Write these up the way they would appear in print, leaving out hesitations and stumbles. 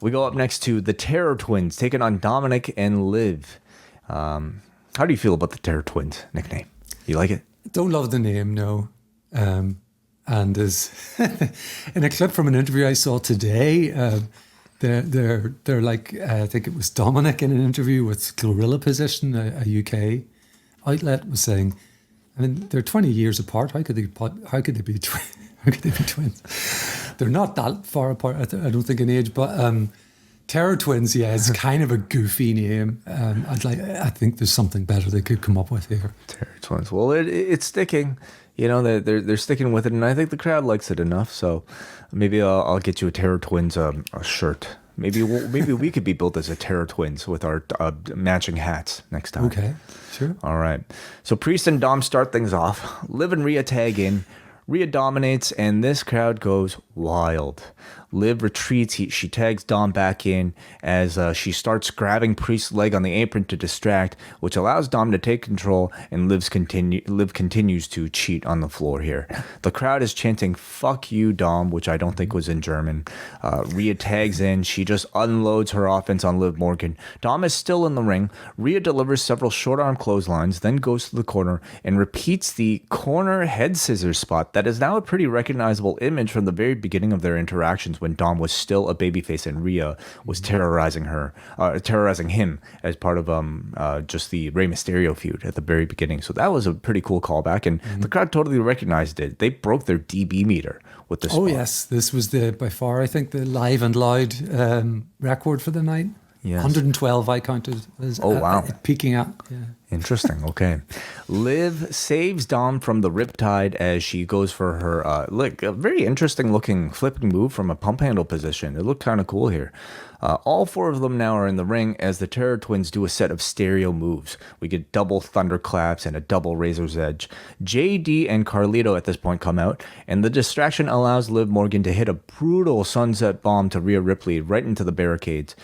We go up next to the Terror Twins taking on Dominik and Liv. How do you feel about the Terror Twins nickname? You like it? Don't love the name, no. And as in a clip from an interview I saw today, they're like, I think it was Dominik in an interview with Gorilla Position, a UK outlet, was saying, I mean, they're 20 years apart. How could they be twins? They're not that far apart, I don't think, in age, but Terror Twins, yeah, is kind of a goofy name. I think there's something better they could come up with here. Terror Twins. Well, it's sticking. You know, they're sticking with it, and I think the crowd likes it enough. So maybe I'll get you a Terror Twins a shirt. Maybe we could be built as a Terror Twins with our matching hats next time. Okay, sure. All right. So Priest and Dom start things off. Liv and Rhea tag in. Rhea dominates, and this crowd goes wild. Liv retreats. She tags Dom back in as she starts grabbing Priest's leg on the apron to distract, which allows Dom to take control, and Liv continues to cheat on the floor here. The crowd is chanting, "Fuck you, Dom," which I don't think was in German. Rhea tags in. She just unloads her offense on Liv Morgan. Dom is still in the ring. Rhea delivers several short arm clotheslines, then goes to the corner and repeats the corner head scissors spot that is now a pretty recognizable image from the very beginning of their interactions, when Dom was still a babyface and Rhea was terrorizing him as part of just the Rey Mysterio feud at the very beginning. So that was a pretty cool callback, and the crowd totally recognized it. They broke their DB meter with this. Oh yes, this was by far, I think, the live and loud record for the night. Yes. 112 I counted. Wow. Peaking at. Yeah. Interesting. Okay. Liv saves Dom from the riptide as she goes for her, a very interesting looking flipping move from a pump handle position. It looked kind of cool here. All four of them now are in the ring as the Terror Twins do a set of stereo moves. We get double thunderclaps and a double razor's edge. JD and Carlito at this point come out, and the distraction allows Liv Morgan to hit a brutal sunset bomb to Rhea Ripley right into the barricades.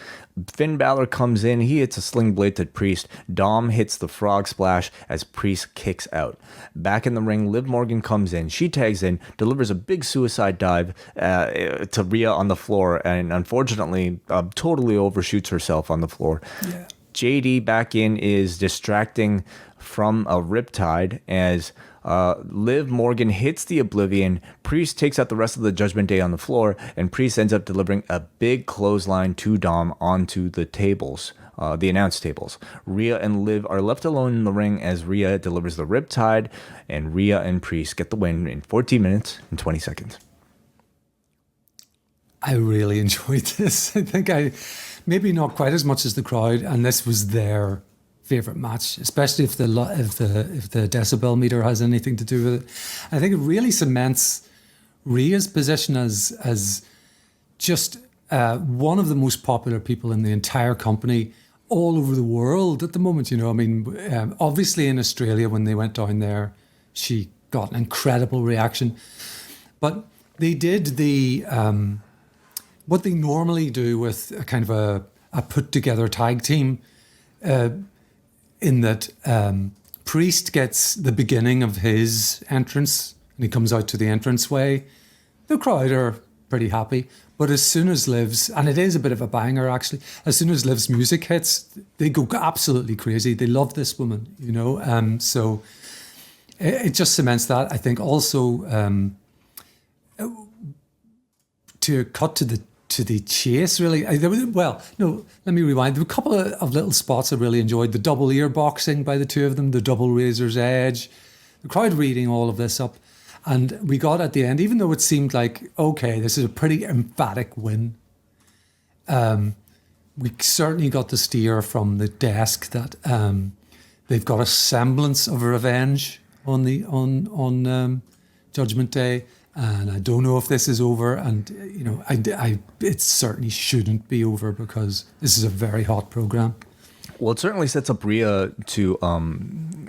Finn Balor comes in. He hits a sling blade to Priest. Dom hits the frog splash as Priest kicks out. Back in the ring, Liv Morgan comes in. She tags in, delivers a big suicide dive to Rhea on the floor, and unfortunately totally overshoots herself on the floor. Yeah. JD back in is distracting from a riptide as Liv Morgan hits the Oblivion. Priest takes out the rest of the Judgment Day on the floor, and Priest ends up delivering a big clothesline to Dom onto the tables, the announce tables. Rhea and Liv are left alone in the ring as Rhea delivers the Riptide, and Rhea and Priest get the win in 14 minutes and 20 seconds. I really enjoyed this. I think maybe not quite as much as the crowd, and this was their favorite match, especially if the decibel meter has anything to do with it. I think it really cements Rhea's position as just one of the most popular people in the entire company all over the world at the moment. You know, I mean, obviously in Australia when they went down there, she got an incredible reaction, but they did the what they normally do with a kind of a put together tag team. In that Priest gets the beginning of his entrance and he comes out to the entranceway. The crowd are pretty happy. But as soon as Liv's, and it is a bit of a banger actually, as soon as Liv's music hits, they go absolutely crazy. They love this woman, you know. So it just cements that. I think also to cut to the chase, really. Well, no, let me rewind. There were a couple of little spots I really enjoyed. The double ear boxing by the two of them, the double razor's edge, the crowd reading all of this up. And we got at the end, even though it seemed like, okay, this is a pretty emphatic win, we certainly got the steer from the desk that they've got a semblance of revenge on Judgment Day. And I don't know if this is over, and you know, it certainly shouldn't be over because this is a very hot program. Well, it certainly sets up Rhea to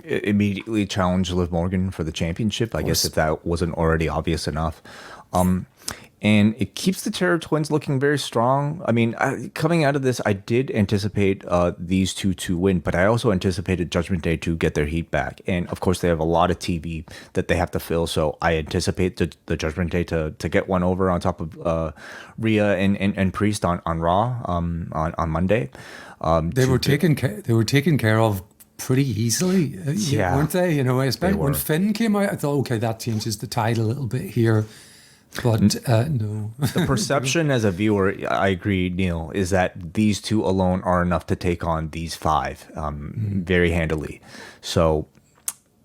immediately challenge Liv Morgan for the championship. I guess if that wasn't already obvious enough. And and it keeps the Terror Twins looking very strong. I mean, coming out of this, I did anticipate these two to win, but I also anticipated Judgment Day to get their heat back. And of course, they have a lot of TV that they have to fill, so I anticipate the Judgment Day to get one over on top of Rhea and Priest on Raw on Monday. They were taken care of pretty easily, weren't they? You know, especially when Finn came out, I thought, okay, that changes the tide a little bit here. But no. The perception as a viewer, I agree, Neil, is that these two alone are enough to take on these five very handily. So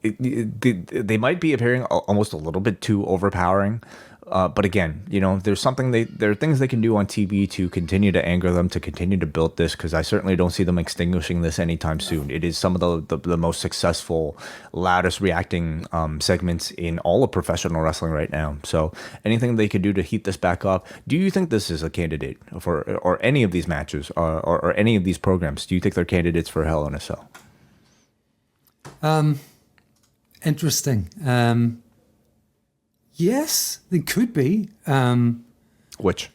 they might be appearing almost a little bit too overpowering. But again, you know, there are things they can do on TV to continue to anger them, to continue to build this, because I certainly don't see them extinguishing this anytime soon. It is some of the most successful, loudest reacting segments in all of professional wrestling right now. So anything they could do to heat this back up. Do you think this is a candidate for, or any of these matches, or any of these programs? Do you think they're candidates for Hell in a Cell? Interesting. Yes, they could be. Which?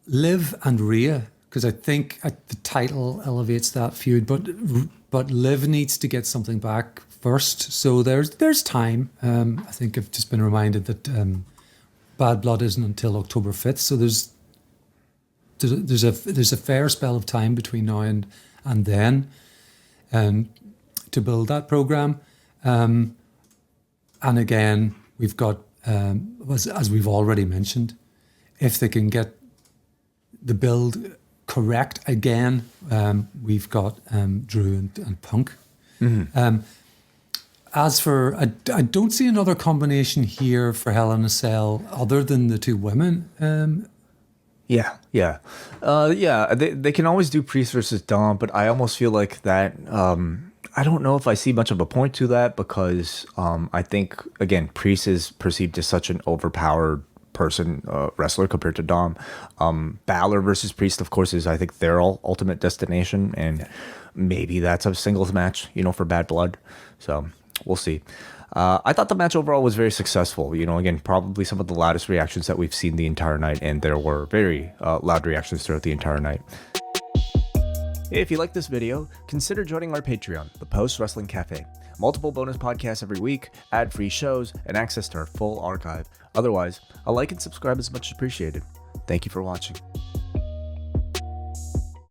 Liv and Rhea, because I think the title elevates that feud, but Liv needs to get something back first. So there's time. I think I've just been reminded that Bad Blood isn't until October 5th. So there's a fair spell of time between now and then to build that program. And again, we've got, as we've already mentioned, if they can get the build correct again, we've got Drew and Punk. Mm-hmm. As for, I don't see another combination here for Hell in a Cell other than the two women. Yeah. They can always do Priest versus Dom, but I almost feel like that. I don't know if I see much of a point to that, because I think, again, Priest is perceived as such an overpowered wrestler compared to Dom. Balor versus Priest, of course, is, I think, their ultimate destination, and maybe that's a singles match, you know, for Bad Blood. So we'll see. I thought the match overall was very successful. You know, again, probably some of the loudest reactions that we've seen the entire night, and there were very loud reactions throughout the entire night. If you like this video, consider joining our Patreon, the Post Wrestling Cafe. Multiple bonus podcasts every week, ad-free shows, and access to our full archive. Otherwise, a like and subscribe is much appreciated. Thank you for watching.